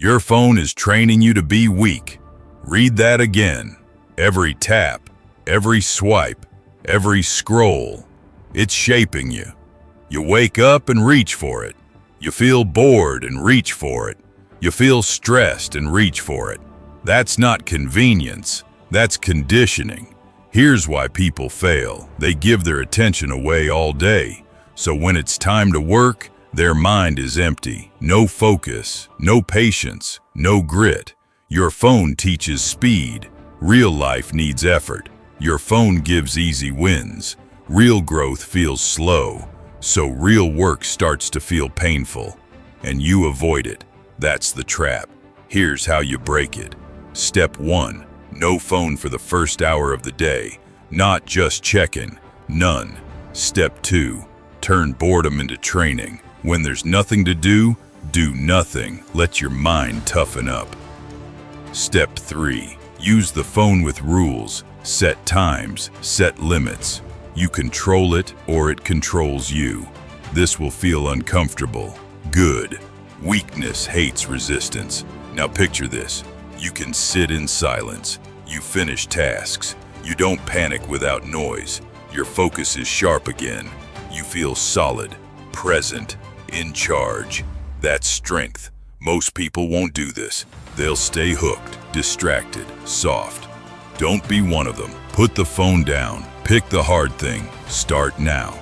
Your phone is training you to be weak. Read that again. Every tap, every swipe, every scroll, it's shaping you. You wake up and reach for it. You feel bored and reach for it. You feel stressed and reach for it. That's not convenience, that's conditioning. Here's why people fail. They give their attention away all day. So when it's time to work, their mind is empty. No focus, no patience, no grit. Your phone teaches speed. Real life needs effort. Your phone gives easy wins. Real growth feels slow. So real work starts to feel painful. And you avoid it. That's the trap. Here's how you break it. Step 1. No phone for the first hour of the day. Not just checking. None. Step 2. Turn boredom into training. When there's nothing to do nothing. Let your mind toughen up. Step 3. Use the phone with rules. Set times. Set limits. You control it or it controls you. This will feel uncomfortable. Good. Weakness hates resistance. Now picture this. You can sit in silence. You finish tasks. You don't panic without noise. Your focus is sharp again. You feel solid, present, in charge. That's strength. Most people won't do this. They'll stay hooked, distracted, soft. Don't be one of them. Put the phone down. Pick the hard thing. Start now.